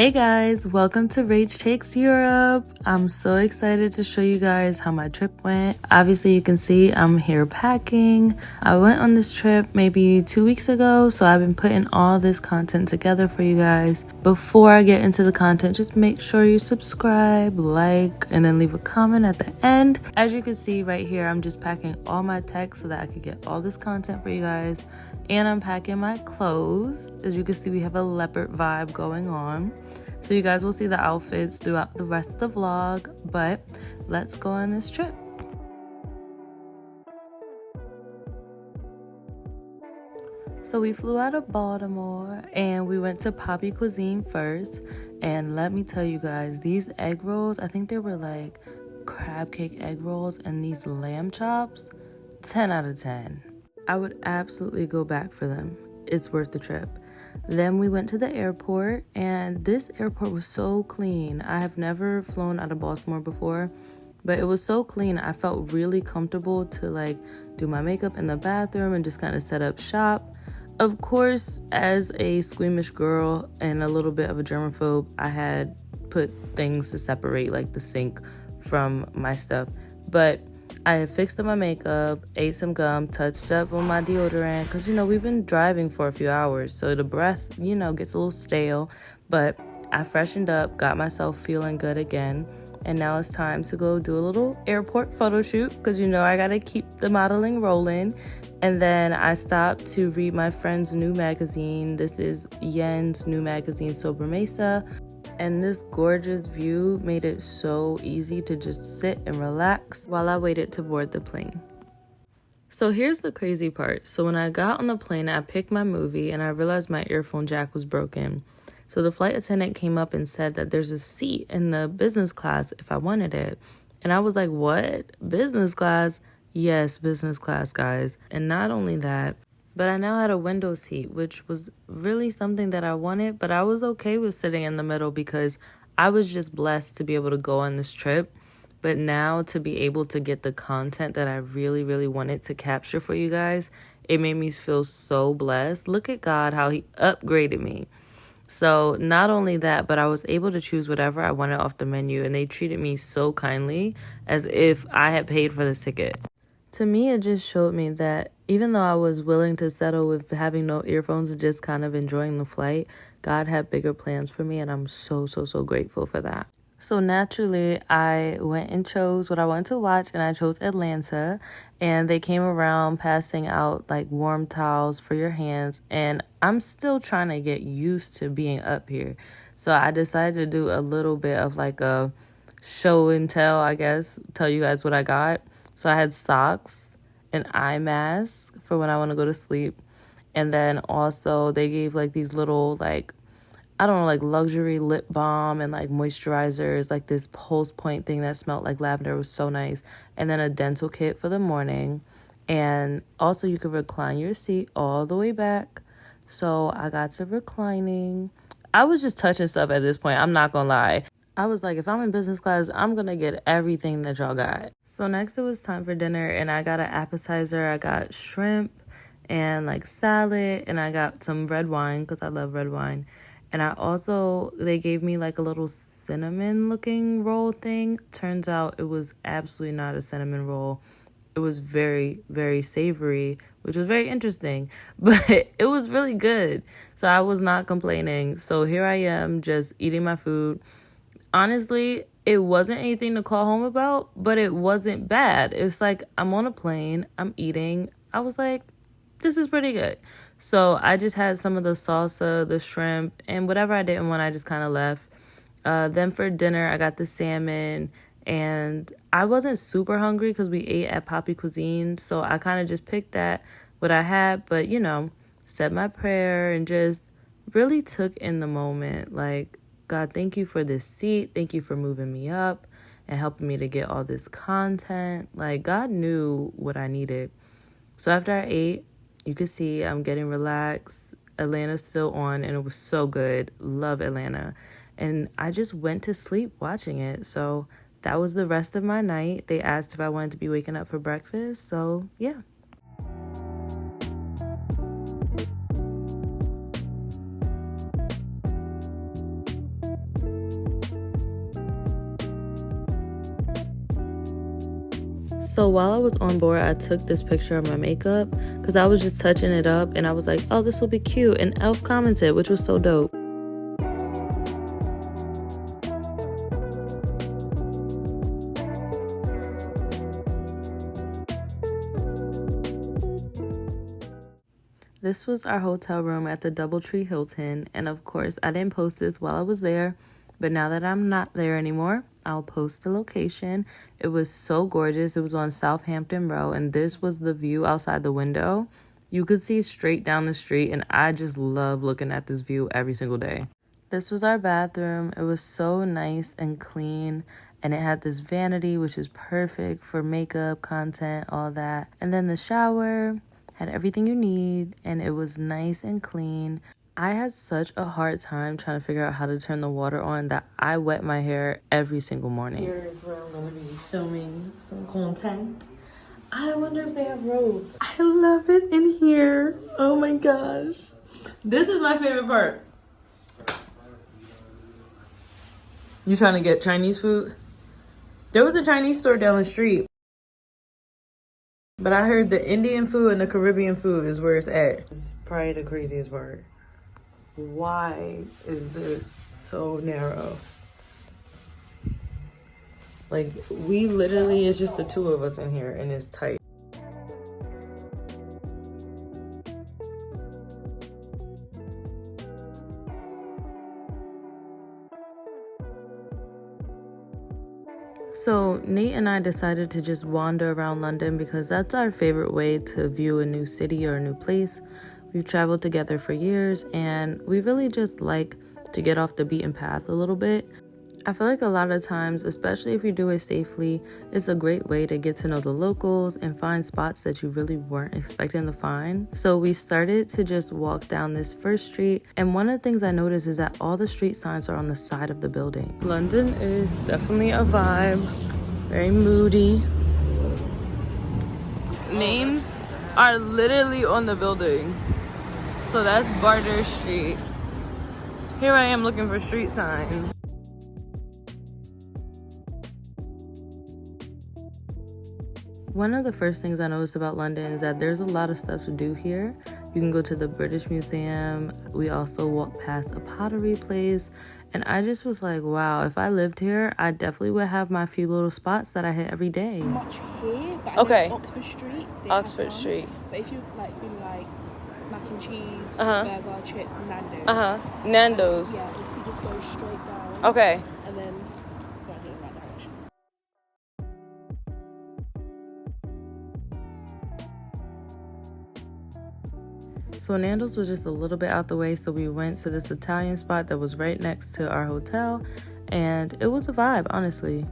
Hey guys, welcome to Rach Takes Europe. I'm so excited to show you guys how my trip went. Obviously you can see I'm here packing. I went on this trip maybe 2 weeks ago, so I've been putting all this content together for you guys. Before I get into the content, just make sure you subscribe, like, and then leave a comment at the end. As you can see right here, I'm just packing all my tech so that I could get all this content for you guys. And I'm packing my clothes. As you can see, we have a leopard vibe going on. So you guys will see the outfits throughout the rest of the vlog, but let's go on this trip. So we flew out of Baltimore and we went to Poppy Cuisine first. And let me tell you guys, these egg rolls, I think they were like crab cake egg rolls, and these lamb chops, 10 out of 10. I would absolutely go back for them. It's worth the trip. Then we went to the airport, and this airport was so clean. I have never flown out of Baltimore before, but it was so clean. I felt really comfortable to like do my makeup in the bathroom and just kind of set up shop. Of course, as a squeamish girl and a little bit of a germaphobe, I had put things to separate like the sink from my stuff. But I had fixed up my makeup, ate some gum, touched up on my deodorant, because, we've been driving for a few hours, so the breath, gets a little stale. But I freshened up, got myself feeling good again, and now it's time to go do a little airport photo shoot, because, I got to keep the modeling rolling. And then I stopped to read my friend's new magazine. This is Yen's new magazine, Sober Mesa. And this gorgeous view made it so easy to just sit and relax while I waited to board the plane. So here's the crazy part. So when I got on the plane, I picked my movie and I realized my earphone jack was broken. So the flight attendant came up and said that there's a seat in the business class if I wanted it. And I was like, what? Business class? Yes, business class, guys. And not only that, but I now had a window seat, which was really something that I wanted, but I was okay with sitting in the middle because I was just blessed to be able to go on this trip. But now to be able to get the content that I really, really wanted to capture for you guys, it made me feel so blessed. Look at God, how he upgraded me. So not only that, but I was able to choose whatever I wanted off the menu, and they treated me so kindly as if I had paid for this ticket. To me, it just showed me that even though I was willing to settle with having no earphones and just kind of enjoying the flight, God had bigger plans for me, and I'm so, so, so grateful for that. So naturally, I went and chose what I wanted to watch, and I chose Atlanta, and they came around passing out like warm towels for your hands, and I'm still trying to get used to being up here. So I decided to do a little bit of like a show and tell, I guess, tell you guys what I got. So I had socks, an eye mask for when I want to go to sleep. And then also they gave like these little like luxury lip balm and like moisturizers, like this Pulse Point thing that smelled like lavender. It was so nice. And then a dental kit for the morning. And also you could recline your seat all the way back. So I got to reclining. I was just touching stuff at this point. I'm not gonna lie. I was like, if I'm in business class, I'm going to get everything that y'all got. So next it was time for dinner, and I got an appetizer. I got shrimp and like salad, and I got some red wine because I love red wine. And they gave me like a little cinnamon looking roll thing. Turns out it was absolutely not a cinnamon roll. It was very, very savory, which was very interesting, but it was really good. So I was not complaining. So here I am just eating my food. Honestly, it wasn't anything to call home about, but it wasn't bad. It's like I'm on a plane, I'm eating. I was like, this is pretty good. So I just had some of the salsa, the shrimp, and whatever I didn't want, I just kind of left. Then for dinner, I got the salmon, and I wasn't super hungry because we ate at Poppy Cuisine. So I kind of just picked what I had, but, said my prayer and just really took in the moment. Like, God, thank you for this seat. Thank you for moving me up and helping me to get all this content. Like, God knew what I needed. So after I ate, you could see I'm getting relaxed. Atlanta's still on, and it was so good. Love Atlanta. And I just went to sleep watching it. So that was the rest of my night. They asked if I wanted to be waking up for breakfast. So, yeah. So while I was on board, I took this picture of my makeup because I was just touching it up and I was like, oh, this will be cute. And Elf commented, which was so dope. This was our hotel room at the Doubletree Hilton, and of course I didn't post this while I was there, but now that I'm not there anymore, I'll post the location. It was so gorgeous. It was on Southampton Row, and this was the view outside the window. You could see straight down the street, and I just love looking at this view every single day. This was our bathroom. It was so nice and clean, and it had this vanity, which is perfect for makeup, content, all that. And then the shower had everything you need, and it was nice and clean. I had such a hard time trying to figure out how to turn the water on that I wet my hair every single morning. Here is where I'm gonna be filming some content. I wonder if they have robes. I love it in here. Oh my gosh. This is my favorite part. You trying to get Chinese food? There was a Chinese store down the street. But I heard the Indian food and the Caribbean food is where it's at. This is probably the craziest part. Why is this so narrow? Like, we literally, it's just the two of us in here and it's tight. So Nate and I decided to just wander around London because that's our favorite way to view a new city or a new place. We've traveled together for years and we really just like to get off the beaten path a little bit. I feel like a lot of times, especially if you do it safely, it's a great way to get to know the locals and find spots that you really weren't expecting to find. So we started to just walk down this first street, and one of the things I noticed is that all the street signs are on the side of the building. London is definitely a vibe, very moody. Names are literally on the building. So that's Barter Street. Here I am looking for street signs. One of the first things I noticed about London is that there's a lot of stuff to do here. You can go to the British Museum. We also walked past a pottery place. And I just was like, wow, if I lived here, I definitely would have my few little spots that I hit every day. Much here, but okay. Oxford Street. Oxford Street. But if you like mac and cheese, burger, chips, and Nando's. Nando's. Yeah, you just go straight down. Okay. And then, so I do in that direction. So Nando's was just a little bit out the way, so we went to this Italian spot that was right next to our hotel, and it was a vibe, honestly.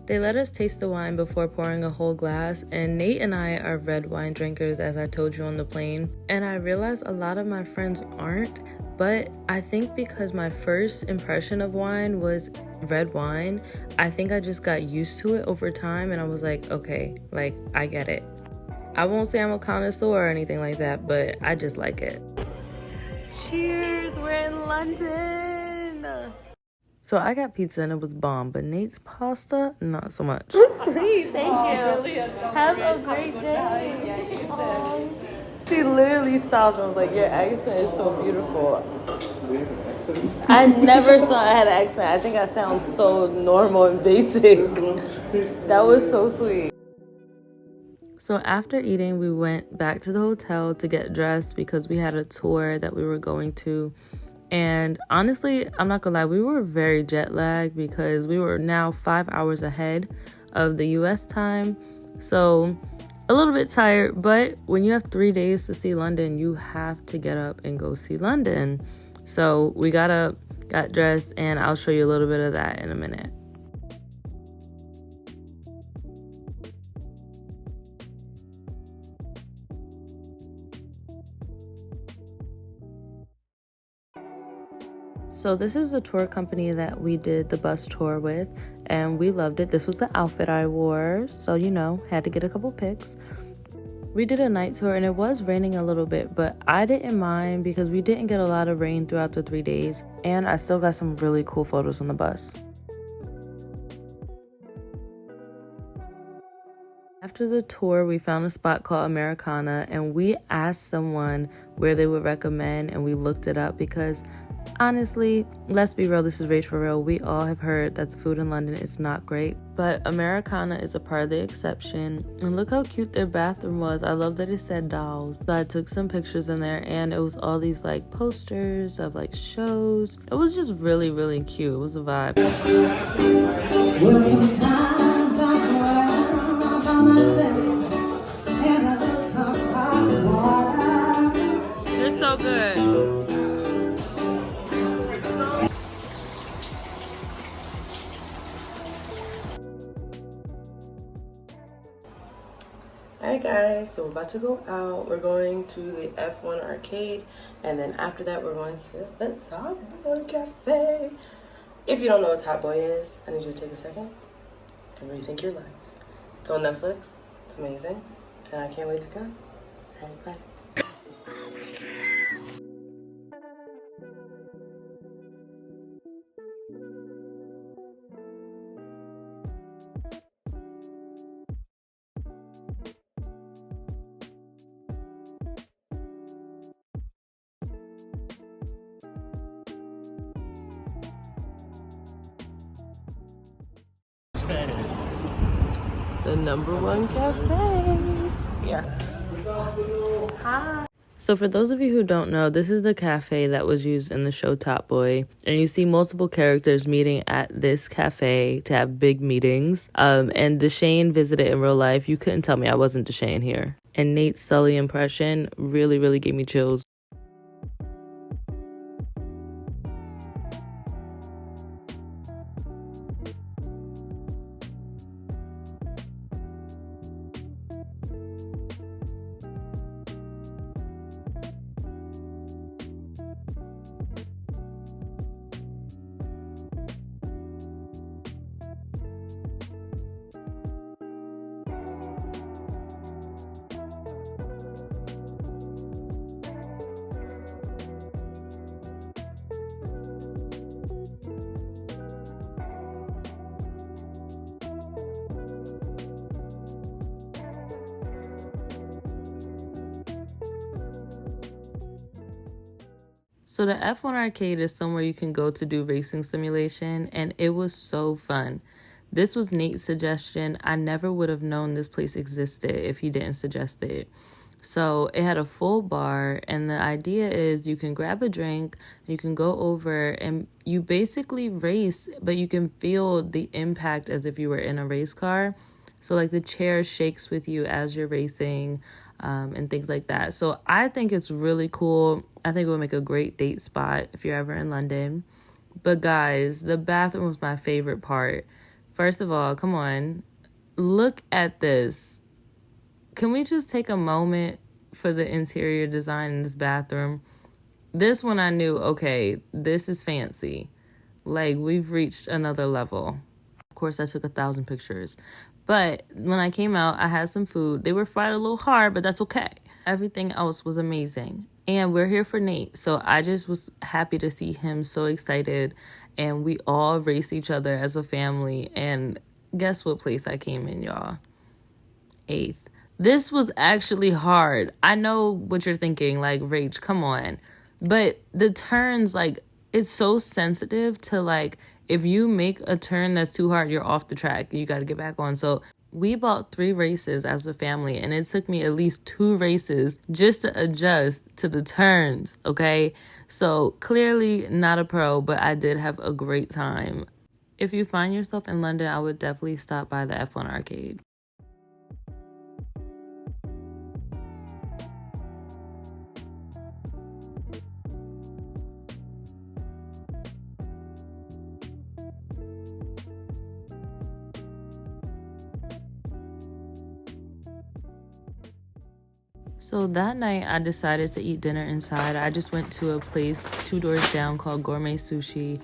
They let us taste the wine before pouring a whole glass, and Nate and I are red wine drinkers, as I told you on the plane, and I realized a lot of my friends aren't, but I think because my first impression of wine was red wine, I think I just got used to it over time, and I was like, okay, like, I get it. I won't say I'm a connoisseur or anything like that, but I just like it. Cheers, we're in London. So I got pizza and it was bomb, but Nate's pasta, not so much. Sweet, thank you. Really, have a great day. Yeah, you too. She literally stopped and was like, your accent is so beautiful. I never thought I had an accent. I think I sound so normal and basic. That was so sweet. So after eating, we went back to the hotel to get dressed because we had a tour that we were going to. And honestly, I'm not gonna lie, we were very jet lagged because we were now 5 hours ahead of the US time. So a little bit tired, but when you have 3 days to see London, you have to get up and go see London. So we got up, got dressed, and I'll show you a little bit of that in a minute. So this is the tour company that we did the bus tour with, and we loved it. This was the outfit I wore, so you know, had to get a couple pics. We did a night tour and it was raining a little bit, but I didn't mind because we didn't get a lot of rain throughout the 3 days, and I still got some really cool photos on the bus. After the tour, we found a spot called Americana, and we asked someone where they would recommend, and we looked it up because honestly, let's be real, this is Rach for real. We all have heard that the food in London is not great, but Americana is a part of the exception. And look how cute their bathroom was. I love that it said dolls. So I took some pictures in there, and it was all these like posters of like shows. It was just really, really cute. It was a vibe. They're so good. Alright guys, so we're about to go out. We're going to the F1 arcade, and then after that we're going to the Top Boy Cafe. If you don't know what Top Boy is, I need you to take a second and rethink your life. It's on Netflix. It's amazing, and I can't wait to go. Alright, bye. The #1 cafe. Yeah. Hi. So for those of you who don't know, this is the cafe that was used in the show Top Boy. And you see multiple characters meeting at this cafe to have big meetings. And Deshane visited in real life. You couldn't tell me I wasn't Deshane here. And Nate's Sully impression really, really gave me chills. So the F1 arcade is somewhere you can go to do racing simulation, and it was so fun. This was Nate's suggestion. I never would have known this place existed if he didn't suggest it. So it had a full bar, and the idea is you can grab a drink, you can go over, and you basically race, but you can feel the impact as if you were in a race car. So like the chair shakes with you as you're racing, and things like that. So I think it's really cool. I think it would make a great date spot if you're ever in London. But guys, the bathroom was my favorite part. First of all, come on, look at this. Can we just take a moment for the interior design in this bathroom? This one I knew, okay, this is fancy. Like, we've reached another level. Of course, I took 1,000 pictures. But when I came out, I had some food. They were fried a little hard, but that's okay. Everything else was amazing. And we're here for Nate. So I just was happy to see him so excited. And we all race each other as a family. And guess what place I came in, y'all? 8th. This was actually hard. I know what you're thinking, like, Rach, come on. But the turns, like, it's so sensitive to, like, if you make a turn that's too hard, you're off the track. You got to get back on. So we bought 3 races as a family, and it took me at least 2 races just to adjust to the turns, okay? So clearly not a pro, but I did have a great time. If you find yourself in London, I would definitely stop by the F1 arcade. So that night, I decided to eat dinner inside. I just went to a place 2 doors down called Gourmet Sushi,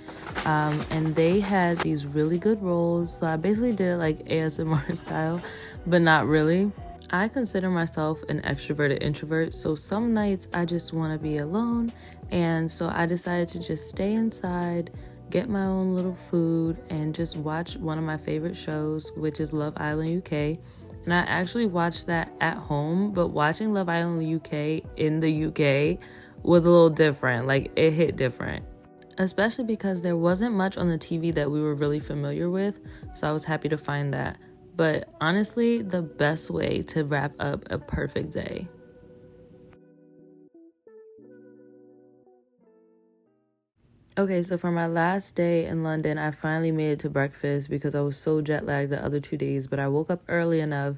and they had these really good rolls. So I basically did it like ASMR style, but not really. I consider myself an extroverted introvert, so some nights I just want to be alone, and so I decided to just stay inside, get my own little food, and just watch one of my favorite shows, which is Love Island UK. And I actually watched that at home, but watching Love Island UK in the UK was a little different. Like, it hit different. Especially because there wasn't much on the TV that we were really familiar with, so I was happy to find that. But honestly, the best way to wrap up a perfect day. Okay, so for my last day in London, I finally made it to breakfast because I was so jet lagged the other 2 days, but I woke up early enough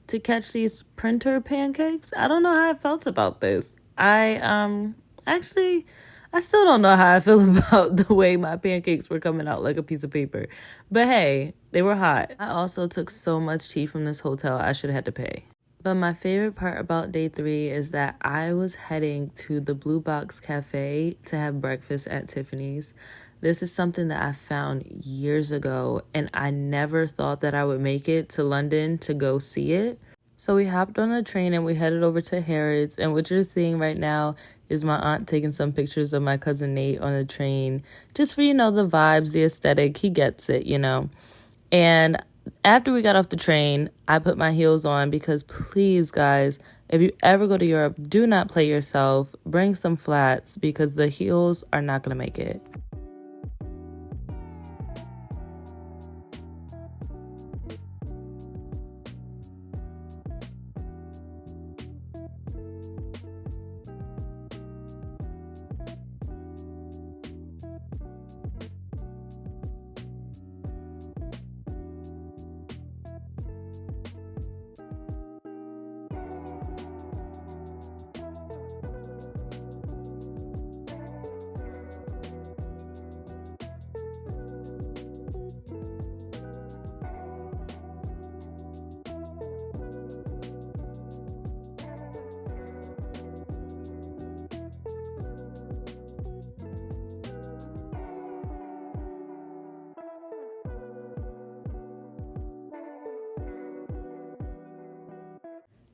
to catch these printer pancakes. I don't know how I felt about this. Actually, I still don't know how I feel about the way my pancakes were coming out like a piece of paper. But hey, they were hot. I also took so much tea from this hotel, I should have had to pay. But my favorite part about day 3 is that I was heading to the Blue Box Cafe to have breakfast at Tiffany's. This is something that I found years ago, and I never thought that I would make it to London to go see it. So we hopped on a train and we headed over to Harrods, and what you're seeing right now is my aunt taking some pictures of my cousin Nate on the train, just for, the vibes, the aesthetic. He gets it, And after we got off the train, I put my heels on because please, guys, if you ever go to Europe, do not play yourself. Bring some flats because the heels are not going to make it.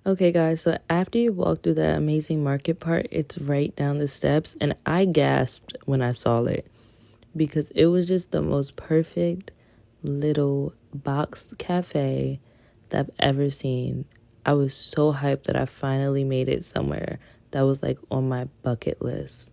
Okay, guys, so after you walk through that amazing market part, it's right down the steps, and I gasped when I saw it because it was just the most perfect little boxed cafe that I've ever seen. I was so hyped that I finally made it somewhere that was like on my bucket list.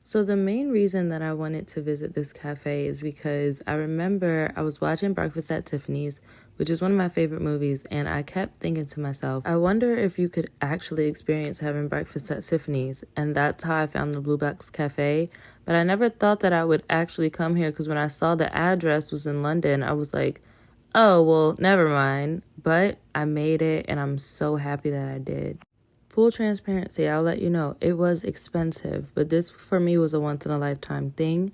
So the main reason that I wanted to visit this cafe is because I remember I was watching Breakfast at Tiffany's, which is one of my favorite movies, and I kept thinking to myself, I wonder if you could actually experience having breakfast at Tiffany's, and that's how I found the Blue Box Cafe. But I never thought that I would actually come here because when I saw the address was in London, I was like, oh, well, never mind. But I made it, and I'm so happy that I did. Full transparency, I'll let you know, it was expensive, but this for me was a once-in-a-lifetime thing.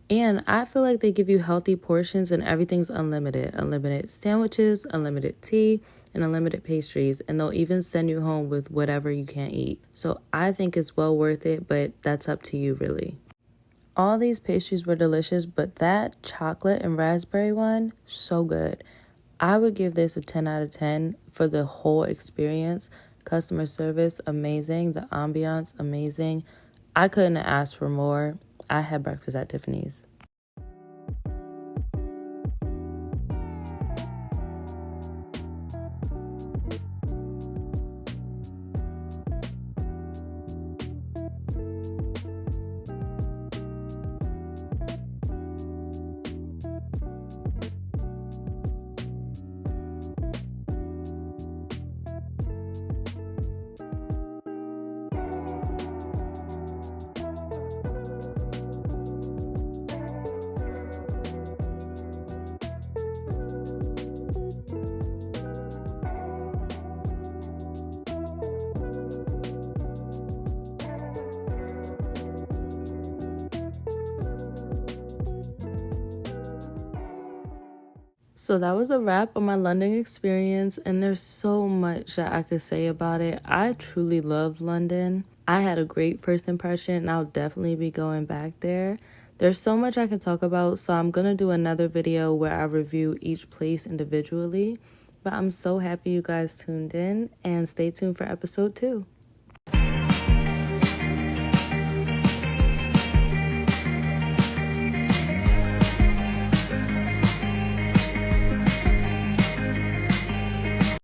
And I feel like they give you healthy portions and everything's unlimited. Unlimited sandwiches, unlimited tea, and unlimited pastries. And they'll even send you home with whatever you can't eat. So I think it's well worth it, but that's up to you, really. All these pastries were delicious, but that chocolate and raspberry one, so good. I would give this a 10 out of 10 for the whole experience. Customer service, amazing. The ambiance, amazing. I couldn't have asked for more. I had breakfast at Tiffany's. So that was a wrap on my London experience, and there's so much that I could say about it. I truly loved London. I had a great first impression, and I'll definitely be going back there. There's so much I can talk about, so I'm going to do another video where I review each place individually. But I'm so happy you guys tuned in, and stay tuned for episode 2.